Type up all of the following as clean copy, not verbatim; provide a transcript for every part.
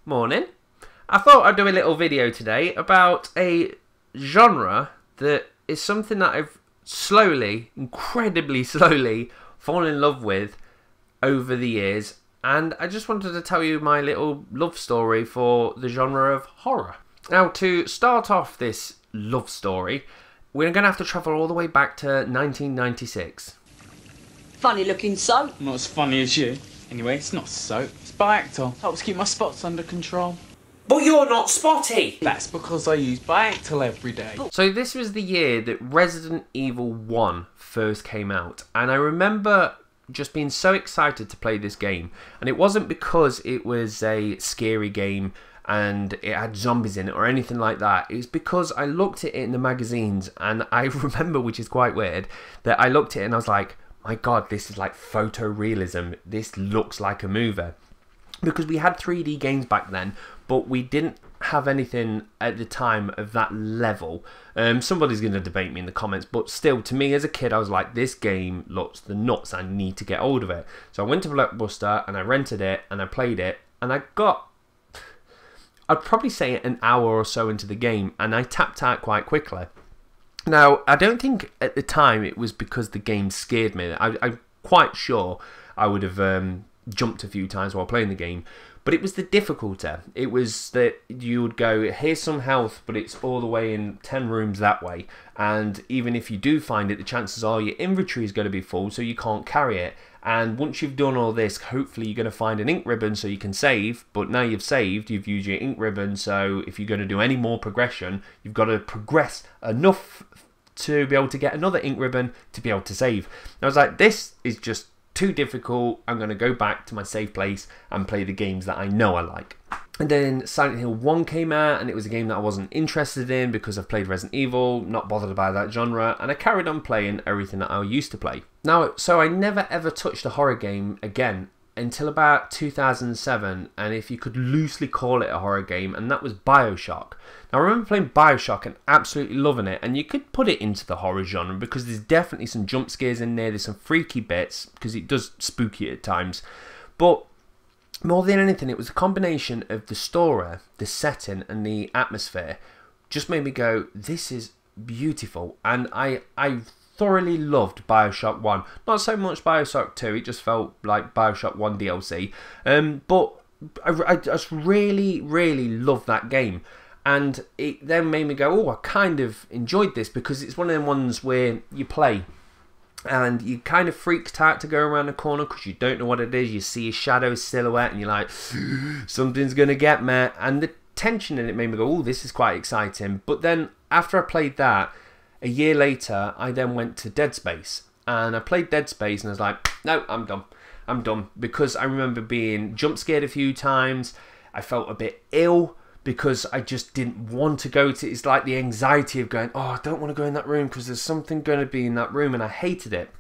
Morning. I thought I'd do a little video today about a genre that is something that I've slowly, incredibly slowly, fallen in love with over the years, and I just wanted to tell you my little love story for the genre of horror. Now, to start off this love story, we're going to have to travel all the way back to 1996. Funny looking soap. Not as funny as you. Anyway, it's not soap. It's Biactol. Helps keep my spots under control. But you're not spotty! That's because I use Biactol every day. So this was the year that Resident Evil 1 first came out, and I remember just being so excited to play this game. And it wasn't because it was a scary game and it had zombies in it or anything like that. It was because I looked at it in the magazines, and I remember, which is quite weird, that I looked at it and I was like, my god, this is like photorealism. This looks like a movie. Because we had 3D games back then, but we didn't have anything at the time of that level. Somebody's going to debate me in the comments, but still, to me as a kid, I was like, this game looks the nuts. I need to get hold of it. So I went to Blockbuster and I rented it and I played it, and I got, I'd probably say an hour or so into the game, and I tapped out quite quickly. Now, I don't think at the time it was because the game scared me. I'm quite sure I would have jumped a few times while playing the game, but it was the difficulty. It was that you would go, here's some health, but it's all the way in 10 rooms that way, and even if you do find it, the chances are your inventory is going to be full, so you can't carry it. And once you've done all this, hopefully you're going to find an ink ribbon so you can save, but now you've saved, you've used your ink ribbon, so if you're going to do any more progression, you've got to progress enough to be able to get another ink ribbon to be able to save. And I was like, this is just too difficult. I'm going to go back to my safe place and play the games that I know I like. And then Silent Hill 1 came out, and it was a game that I wasn't interested in because I've played Resident Evil, not bothered by that genre, and I carried on playing everything that I used to play. Now, so I never ever touched a horror game again until about 2007, and if you could loosely call it a horror game, and that was BioShock. Now, I remember playing BioShock and absolutely loving it, and you could put it into the horror genre because there's definitely some jump scares in there, there's some freaky bits, because it does spook you at times, but more than anything, it was a combination of the story, the setting, and the atmosphere just made me go, this is beautiful, and I thoroughly loved BioShock 1. Not so much BioShock 2, it just felt like BioShock 1 DLC. But I just really, really loved that game. And it then made me go, oh, I kind of enjoyed this, because it's one of them ones where you play and you kind of freaked out to go around the corner because you don't know what it is. You see a shadow silhouette and you're like, something's going to get me. And the tension in it made me go, oh, this is quite exciting. But then after I played that, a year later, I then went to Dead Space, and I played Dead Space, and I was like, no, I'm done. I'm done, because I remember being jump scared a few times. I felt a bit ill because I just didn't want to go to, it's like the anxiety of going, oh, I don't want to go in that room because there's something going to be in that room, and I hated it.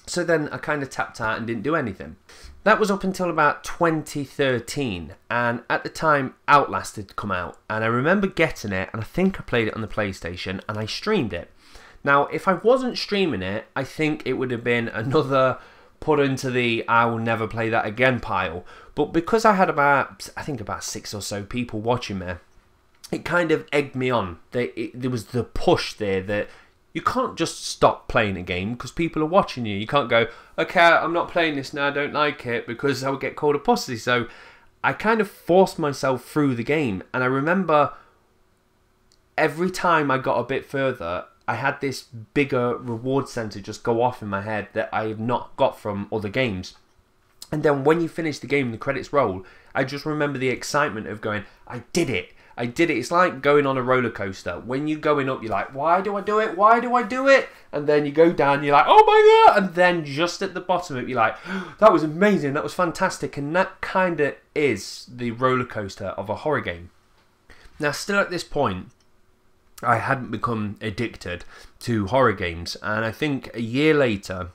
So then I kind of tapped out and didn't do anything. That was up until about 2013, and at the time Outlast had come out, and I remember getting it, and I think I played it on the PlayStation, and I streamed it. Now, if I wasn't streaming it, I think it would have been another put into the I will never play that again pile. But because I had about, I think about 6 or so people watching me, it kind of egged me on. There was the push there that you can't just stop playing a game because people are watching you. You can't go, okay, I'm not playing this now, I don't like it, because I would get called a pussy. So I kind of forced myself through the game. And I remember every time I got a bit further, I had this bigger reward center just go off in my head that I have not got from other games. And then when you finish the game and the credits roll, I just remember the excitement of going, I did it. I did it. It's like going on a roller coaster. When you're going up, you're like, why do I do it? Why do I do it? And then you go down, you're like, oh my God. And then just at the bottom of it, you're like, oh, that was amazing. That was fantastic. And that kind of is the roller coaster of a horror game. Now, still at this point, I hadn't become addicted to horror games. And I think a year later,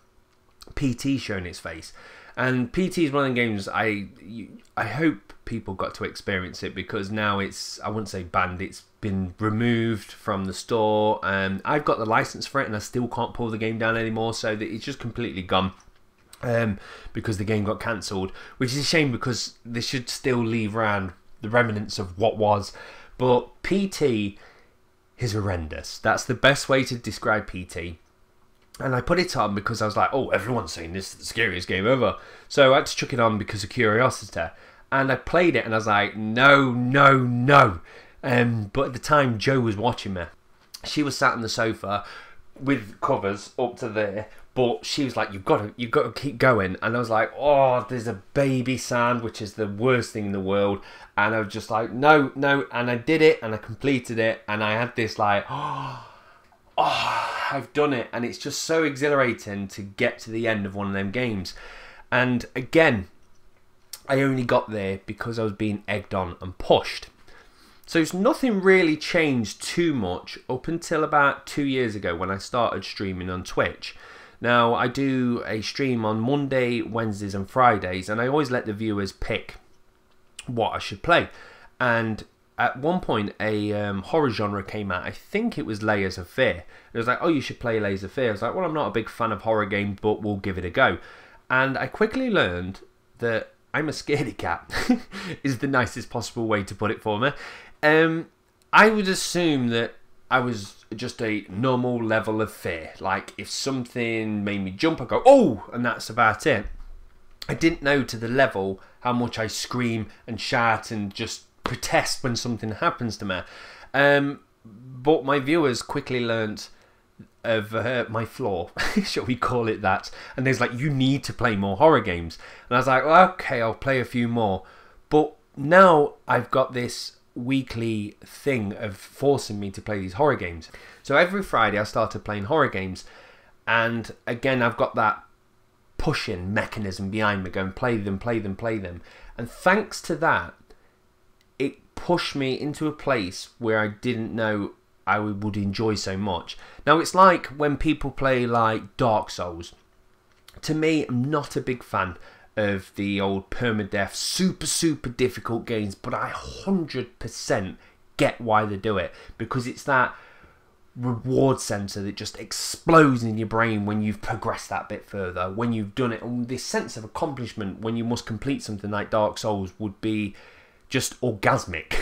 PT shown its face. And PT is one of the games I hope people got to experience it, because now it's, I wouldn't say banned, it's been removed from the store. I've got the license for it and I still can't pull the game down anymore, so that it's just completely gone. Because the game got cancelled, which is a shame, because they should still leave around the remnants of what was. But PT is horrendous. That's the best way to describe PT. And I put it on because I was like, oh, everyone's saying this is the scariest game ever. So I had to chuck it on because of curiosity. And I played it and I was like, no, no, no. But at the time, Jo was watching me. She was sat on the sofa with covers up to there. But she was like, you've got to keep going. And I was like, oh, there's a baby sound, which is the worst thing in the world. And I was just like, no, no. And I did it and I completed it. And I had this like, oh, I've done it. And it's just so exhilarating to get to the end of one of them games. And again, I only got there because I was being egged on and pushed. So nothing really changed too much up until about 2 years ago when I started streaming on Twitch. Now, I do a stream on Monday, Wednesdays and Fridays, and I always let the viewers pick what I should play. And at one point, a horror genre came out. I think it was Layers of Fear. It was like, oh, you should play Layers of Fear. I was like, well, I'm not a big fan of horror games, but we'll give it a go. And I quickly learned that I'm a scaredy cat, is the nicest possible way to put it for me. I would assume that I was just a normal level of fear. Like, if something made me jump, I go, oh, and that's about it. I didn't know to the level how much I scream and shout and just protest when something happens to me. But my viewers quickly learnt of my flaw, shall we call it that. And they was like, you need to play more horror games. And I was like, well, okay, I'll play a few more. But now I've got this weekly thing of forcing me to play these horror games. So every Friday I started playing horror games, and again I've got that pushing mechanism behind me going play them, play them, play them. And thanks to that, it pushed me into a place where I didn't know I would enjoy so much. Now it's like when people play like Dark Souls. To me, I'm not a big fan of the old permadeath, super difficult games, but I 100% get why they do it, because it's that reward center that just explodes in your brain when you've progressed that bit further, when you've done it, and this sense of accomplishment when you must complete something like Dark Souls would be just orgasmic.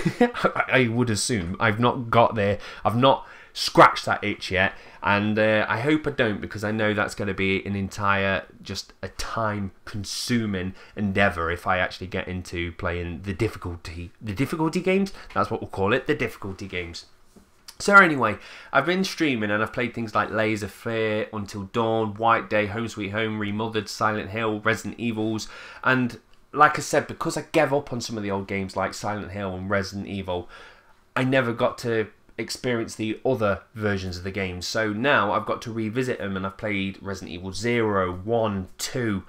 I would assume. I've not got there, I've not scratched that itch yet, and I hope I don't, because I know that's going to be an entire, just a time consuming endeavour if I actually get into playing the difficulty games. That's what we'll call it, the difficulty games. So anyway, I've been streaming and I've played things like Layers of Fear, Until Dawn, White Day, Home Sweet Home, Remothered, Silent Hill, Resident Evils, and like I said, because I gave up on some of the old games like Silent Hill and Resident Evil, I never got to experience the other versions of the game. So now I've got to revisit them, and I've played Resident Evil 0, 1, 2,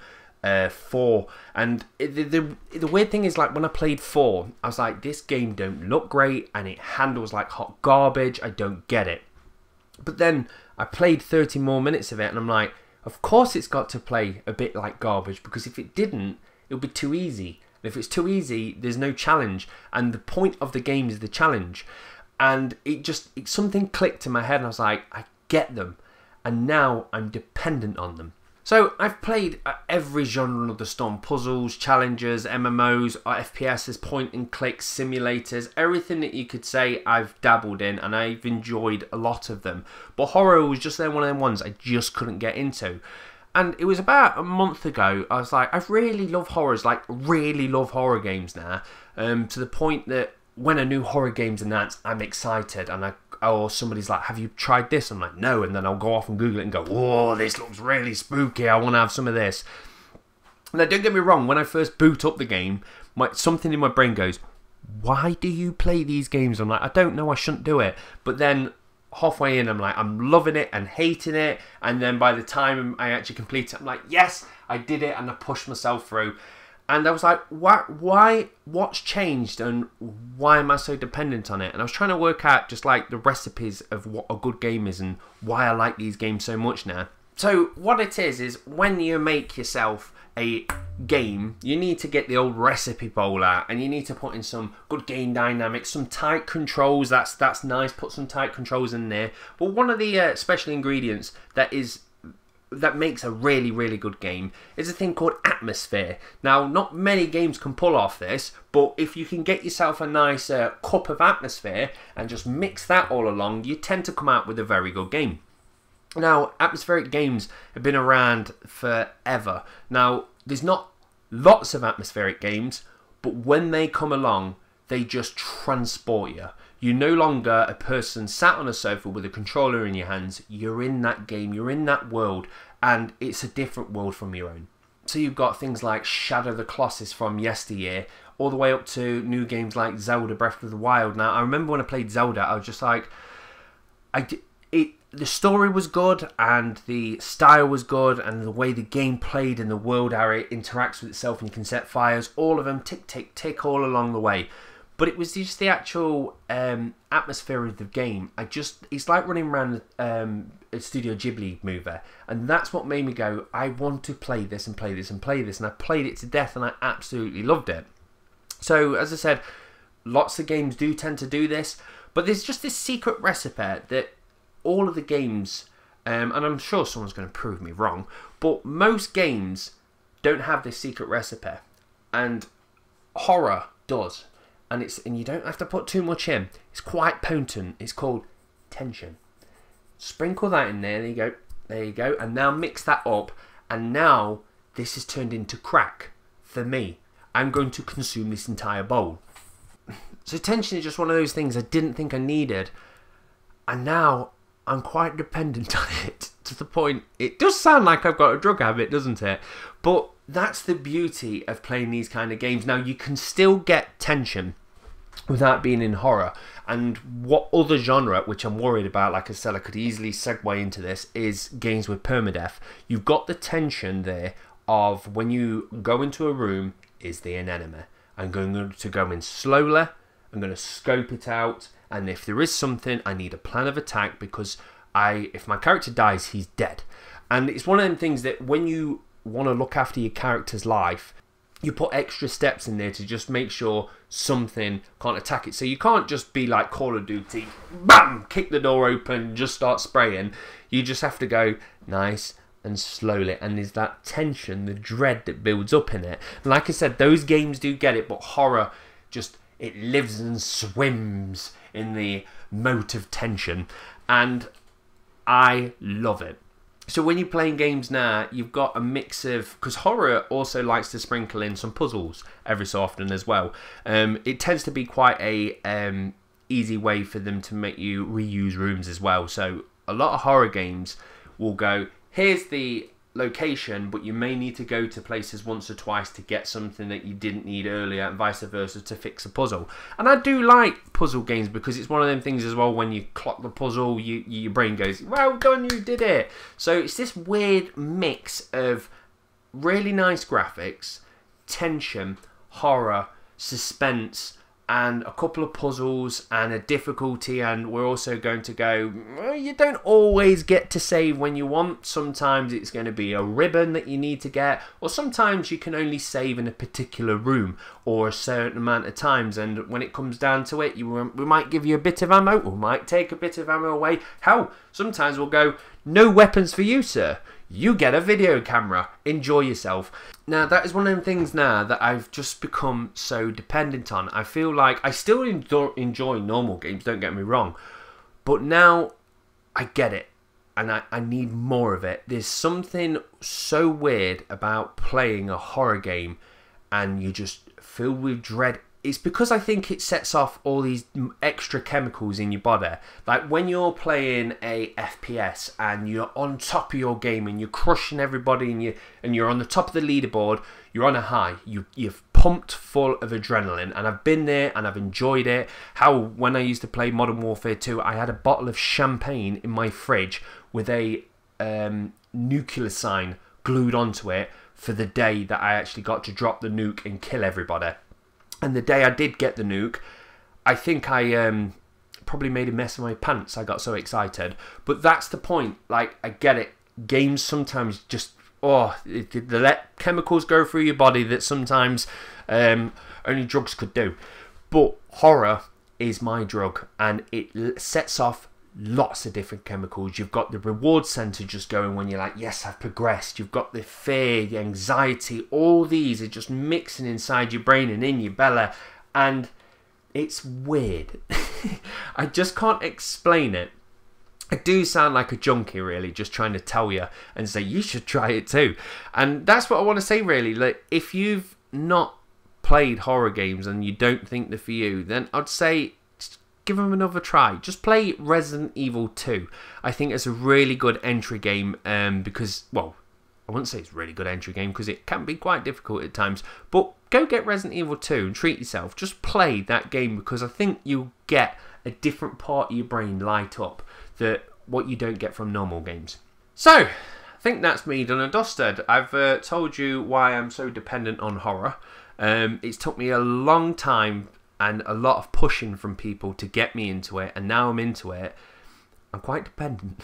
4, and the weird thing is, like, when I played 4, I was like, this game don't look great and it handles like hot garbage, I don't get it. But then I played 30 more minutes of it and I'm like, of course it's got to play a bit like garbage, because if it didn't, it would be too easy. And if it's too easy, there's no challenge, and the point of the game is the challenge. And something clicked in my head and I was like, I get them. And now I'm dependent on them. So I've played every genre under the storm. Puzzles, challenges, MMOs, FPSs, point and click, simulators. Everything that you could say I've dabbled in, and I've enjoyed a lot of them. But horror was just one of them ones I just couldn't get into. And it was about a month ago, I was like, I really love horrors, like really love horror games now. To the point that when a new horror game's announced, I'm excited, and or somebody's like, have you tried this? I'm like, no, and then I'll go off and Google it and go, whoa, this looks really spooky, I want to have some of this. Now, don't get me wrong, when I first boot up the game, something in my brain goes, why do you play these games? I'm like, I don't know, I shouldn't do it. But then halfway in, I'm like, I'm loving it and hating it, and then by the time I actually complete it, I'm like, yes, I did it, and I pushed myself through. And I was like, what's changed, and why am I so dependent on it? And I was trying to work out just like the recipes of what a good game is and why I like these games so much now. So what it is when you make yourself a game, you need to get the old recipe bowl out, and you need to put in some good game dynamics, some tight controls. That's nice, put some tight controls in there. But one of the special ingredients that is that makes a really, really good game is a thing called atmosphere. Now, not many games can pull off this, but if you can get yourself a nice cup of atmosphere and just mix that all along, you tend to come out with a very good game. Now, atmospheric games have been around forever. Now, there's not lots of atmospheric games, but when they come along, they just transport you. You're no longer a person sat on a sofa with a controller in your hands. You're in that game, you're in that world, and it's a different world from your own. So you've got things like Shadow of the Colossus from yesteryear, all the way up to new games like Zelda Breath of the Wild. Now, I remember when I played Zelda, I was just like, the story was good, and the style was good, and the way the game played and the world, how it interacts with itself, and you can set fires, all of them, tick, tick, tick, all along the way. But it was just the actual atmosphere of the game. It's like running around a Studio Ghibli movie, and that's what made me go, I want to play this and play this and play this, and I played it to death, and I absolutely loved it. So, as I said, lots of games do tend to do this, but there's just this secret recipe that all of the games, and I'm sure someone's going to prove me wrong, but most games don't have this secret recipe, and horror does. And you don't have to put too much in. It's quite potent. It's called tension. Sprinkle that in there. There you go. There you go. And now mix that up. And now this has turned into crack for me. I'm going to consume this entire bowl. So tension is just one of those things I didn't think I needed. And now I'm quite dependent on it. To the point, it does sound like I've got a drug habit, doesn't it? But that's the beauty of playing these kind of games. Now, you can still get tension without being in horror. And what other genre, which I'm worried about, like I said, I could easily segue into this, is games with permadeath. You've got the tension there of when you go into a room, is there an enemy? I'm going to go in slowly, I'm going to scope it out, and if there is something, I need a plan of attack, because if my character dies, he's dead. And it's one of them things that when you want to look after your character's life, you put extra steps in there to just make sure something can't attack it. So you can't just be like Call of Duty, bam, kick the door open, just start spraying. You just have to go nice and slowly. And there's that tension, the dread that builds up in it. And like I said, those games do get it, but horror just, it lives and swims in the moat of tension. And I love it. So when you're playing games now, you've got a mix of... Because horror also likes to sprinkle in some puzzles every so often as well. It tends to be quite a easy way for them to make you reuse rooms as well. So a lot of horror games will go, here's the location, but you may need to go to places once or twice to get something that you didn't need earlier, and vice versa, to fix a puzzle. And I do like puzzle games, because it's one of them things as well, when you clock the puzzle, your brain goes, well done, you did it. So it's this weird mix of really nice graphics, tension, horror, suspense, and a couple of puzzles and a difficulty. And we're also going to go, well, you don't always get to save when you want. Sometimes it's going to be a ribbon that you need to get, or sometimes you can only save in a particular room or a certain amount of times. And when it comes down to it, we might give you a bit of ammo, or might take a bit of ammo away. Hell, sometimes we'll go, no weapons for you, sir. You get a video camera. Enjoy yourself. Now, that is one of them things now that I've just become so dependent on. I feel like I still enjoy normal games, don't get me wrong. But now I get it. And I need more of it. There's something so weird about playing a horror game and you just filled with dread. It's because I think it sets off all these extra chemicals in your body. Like when you're playing a FPS and you're on top of your game and you're crushing everybody and you're on the top of the leaderboard, you're on a high. You've pumped full of adrenaline, and I've been there and I've enjoyed it. How when I used to play Modern Warfare 2, I had a bottle of champagne in my fridge with a nuclear sign glued onto it for the day that I actually got to drop the nuke and kill everybody. And the day I did get the nuke, I think I probably made a mess of my pants. I got so excited. But that's the point. Like, I get it. Games sometimes just... they let chemicals go through your body that sometimes only drugs could do. But horror is my drug. And it sets off lots of different chemicals. You've got the reward center just going when you're like, yes, I've progressed. You've got the fear, the anxiety, all these are just mixing inside your brain and in your belly, and it's weird. I just can't explain it. I do sound like a junkie, really, just trying to tell you and say you should try it too. And that's what I want to say, really. Like, if you've not played horror games and you don't think they're for you, then I'd say give them another try. Just play Resident Evil 2. I think it's a really good entry game because, well, I wouldn't say it's a really good entry game because it can be quite difficult at times, but go get Resident Evil 2 and treat yourself. Just play that game because I think you'll get a different part of your brain light up that what you don't get from normal games. So, I think that's me done and dusted. I've told you why I'm so dependent on horror. It's took me a long time and a lot of pushing from people to get me into it, and now I'm into it. I'm quite dependent.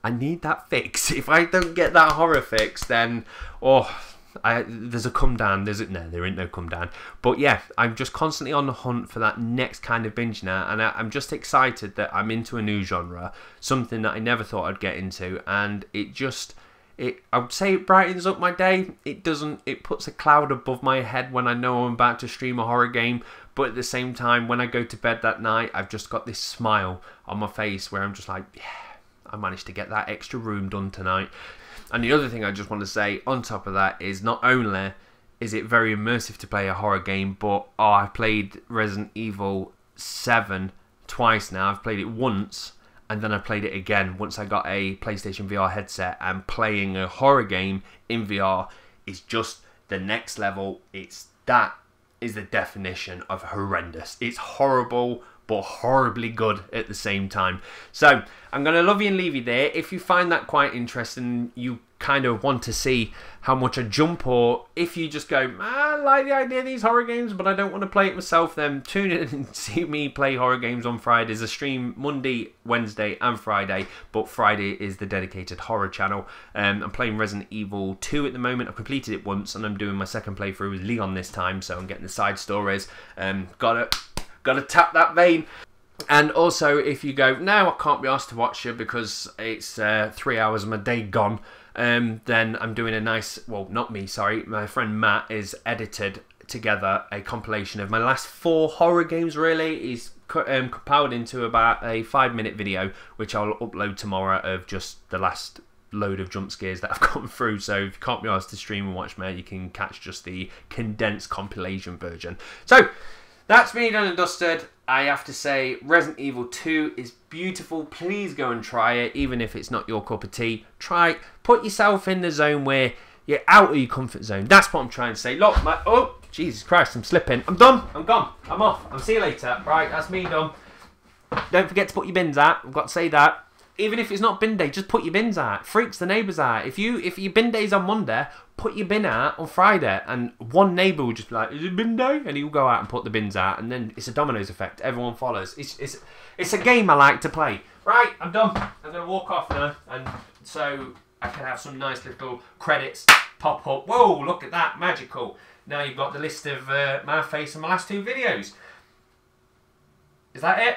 I need that fix. If I don't get that horror fix, then there's a come down. No, there ain't no come down. But yeah, I'm just constantly on the hunt for that next kind of binge now, and I'm just excited that I'm into a new genre, something that I never thought I'd get into, and I would say it brightens up my day. It doesn't. It puts a cloud above my head when I know I'm about to stream a horror game. But at the same time, when I go to bed that night, I've just got this smile on my face where I'm just like, yeah, I managed to get that extra room done tonight. And the other thing I just want to say on top of that is not only is it very immersive to play a horror game, but I've played Resident Evil 7 twice now. I've played it once, and then I played it again once I got a PlayStation VR headset, and playing a horror game in VR is just the next level. That is the definition of horrendous. It's horrible, but horribly good at the same time. So I'm going to love you and leave you there. If you find that quite interesting, you kind of want to see how much I jump, or if you just go, I like the idea of these horror games, but I don't want to play it myself, then tune in and see me play horror games on Fridays. I stream Monday, Wednesday and Friday, but Friday is the dedicated horror channel. I'm playing Resident Evil 2 at the moment. I've completed it once, and I'm doing my second playthrough with Leon this time, so I'm getting the side stories. Gotta tap that vein. And also, if you go, no, I can't be asked to watch you because it's 3 hours of my day gone, then I'm doing a nice, well, not me, sorry, my friend Matt is edited together a compilation of my last 4 horror games, really. He's compiled into about a 5-minute video, which I'll upload tomorrow, of just the last load of jump scares that I've gone through. So if you can't be asked to stream and watch me, you can catch just the condensed compilation version. So that's me done and dusted. I have to say, Resident Evil 2 is beautiful. Please go and try it, even if it's not your cup of tea. Try it. Put yourself in the zone where you're out of your comfort zone. That's what I'm trying to say. Look, oh, Jesus Christ, I'm slipping. I'm done. I'm gone. I'm off. I'll see you later. Right, that's me done. Don't forget to put your bins out. I've got to say that. Even if it's not bin day, just put your bins out. Freaks the neighbours out. If your bin day's on Monday, put your bin out on Friday, and one neighbour will just be like, is it bin day? And he'll go out and put the bins out, and then it's a dominoes effect. Everyone follows. It's a game I like to play. Right, I'm done. I'm going to walk off now, and so I can have some nice little credits pop up. Whoa, look at that. Magical. Now you've got the list of my face and my last 2 videos. Is that it?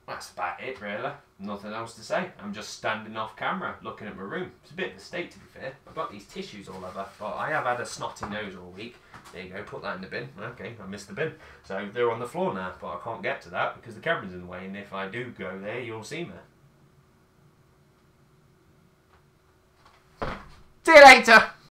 That's about it, really. Nothing else to say. I'm just standing off camera looking at my room. It's a bit of a state, to be fair. I've got these tissues all over, but I have had a snotty nose all week. There you go, put that in the bin. Okay, I missed the bin. So they're on the floor now, but I can't get to that because the camera's in the way, and if I do go there, you'll see me. See you later!